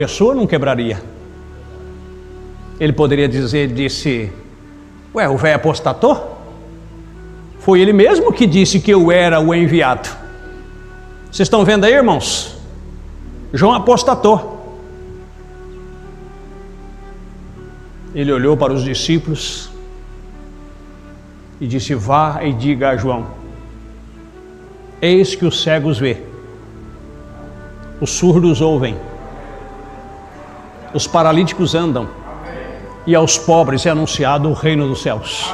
pessoa não quebraria. Ele poderia disse, ué, o velho apostatou? Foi ele mesmo que disse que eu era o enviado. Vocês estão vendo aí, irmãos? João apostatou. Ele olhou para os discípulos e disse, vá e diga a João, eis que os cegos vê, os surdos ouvem, os paralíticos andam, e aos pobres é anunciado o reino dos céus.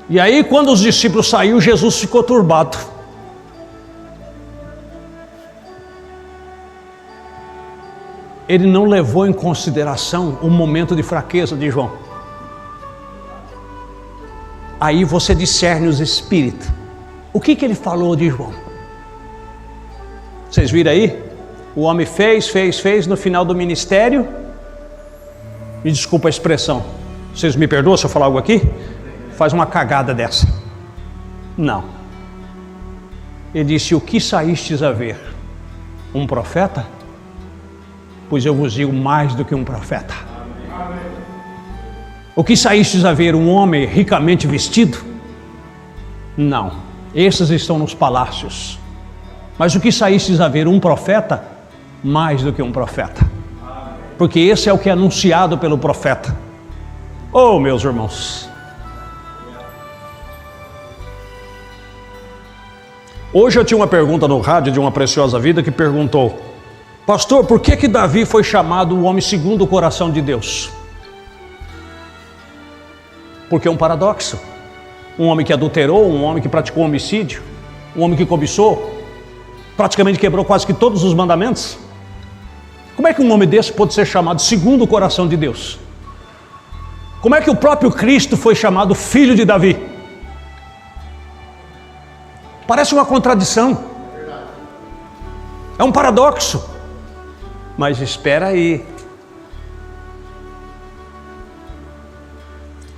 E aí, quando os discípulos saíram, Jesus ficou turbado. Ele não levou em consideração o momento de fraqueza de João. Aí você discerne os espíritos. O que ele falou de João? Vocês viram aí? O homem fez, no final do ministério. Me desculpa a expressão. Vocês me perdoam se eu falar algo aqui? Faz uma cagada dessa. Não. Ele disse, o que saístes a ver? Um profeta? Pois eu vos digo mais do que um profeta. O que saístes a ver? Um homem ricamente vestido? Não. Esses estão nos palácios. Mas o que saístes a ver? Um profeta? Mais do que um profeta. Porque esse é o que é anunciado pelo profeta. Oh, meus irmãos. Hoje eu tinha uma pergunta no rádio de Uma Preciosa Vida que perguntou, pastor, por que Davi foi chamado o homem segundo o coração de Deus? Porque é um paradoxo. Um homem que adulterou, um homem que praticou homicídio, um homem que cobiçou, praticamente quebrou quase que todos os mandamentos. Como é que um homem desse pode ser chamado segundo o coração de Deus? Como é que o próprio Cristo foi chamado filho de Davi? Parece uma contradição. É um paradoxo. Mas espera aí.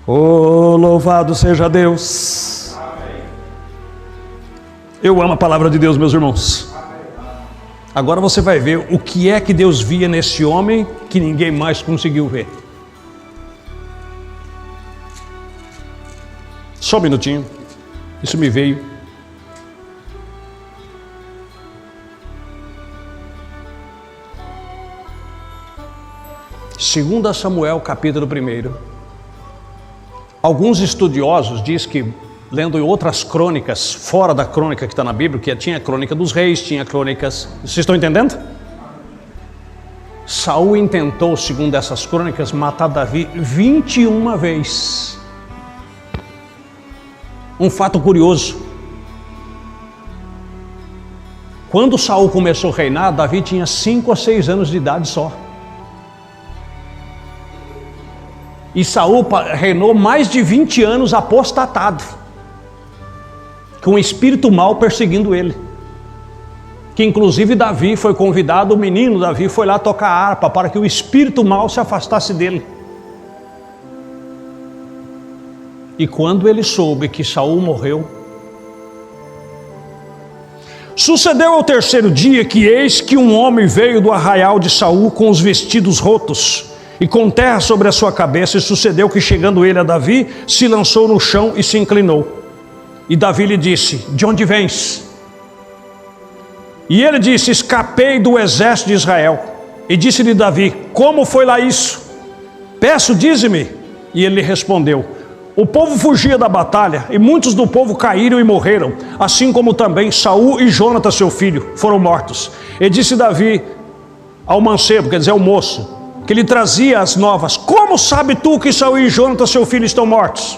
Oh, louvado seja Deus. Eu amo a palavra de Deus, meus irmãos. Agora você vai ver o que é que Deus via nesse homem que ninguém mais conseguiu ver. Só um minutinho. Isso me veio. Segunda Samuel, capítulo 1. Alguns estudiosos dizem que, lendo outras crônicas, fora da crônica que está na Bíblia, que tinha a crônica dos reis, tinha crônicas... Vocês estão entendendo? Saul intentou, segundo essas crônicas, matar Davi 21 vezes. Um fato curioso. Quando Saul começou a reinar, Davi tinha 5 a 6 anos de idade só. E Saul reinou mais de 20 anos apostatado, com um espírito mau perseguindo ele. Que inclusive Davi foi convidado, o menino Davi foi lá tocar harpa para que o espírito mau se afastasse dele. E quando ele soube que Saul morreu, sucedeu ao 3º dia que eis que um homem veio do arraial de Saul com os vestidos rotos e com terra sobre a sua cabeça, e sucedeu que chegando ele a Davi, se lançou no chão e se inclinou. E Davi lhe disse, de onde vens? E ele disse, escapei do exército de Israel. E disse-lhe Davi, como foi lá isso? Peço, dize-me. E ele lhe respondeu, o povo fugia da batalha, e muitos do povo caíram e morreram, assim como também Saul e Jonatas seu filho foram mortos. E disse Davi ao mancebo, quer dizer, ao moço, que lhe trazia as novas, como sabe tu que Saul e Jonatas seu filho estão mortos?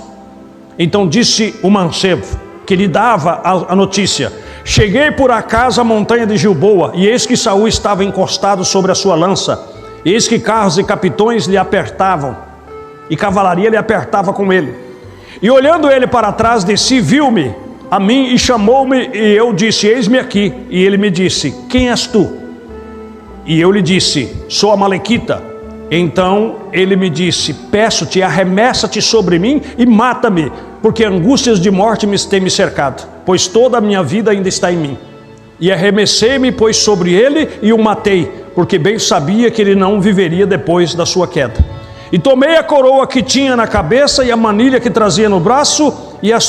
Então disse o mancebo, que lhe dava a notícia, cheguei por acaso à montanha de Gilboa, e eis que Saul estava encostado sobre a sua lança, e eis que carros e capitões lhe apertavam, e cavalaria lhe apertava com ele. E olhando ele para trás de si, viu-me a mim e chamou-me, e eu disse, eis-me aqui. E ele me disse, quem és tu? E eu lhe disse, sou Amalequita. Então ele me disse, peço-te, arremessa-te sobre mim e mata-me, porque angústias de morte têm me cercado, pois toda a minha vida ainda está em mim. E arremessei-me, pois, sobre ele e o matei, porque bem sabia que ele não viveria depois da sua queda. E tomei a coroa que tinha na cabeça e a manilha que trazia no braço e as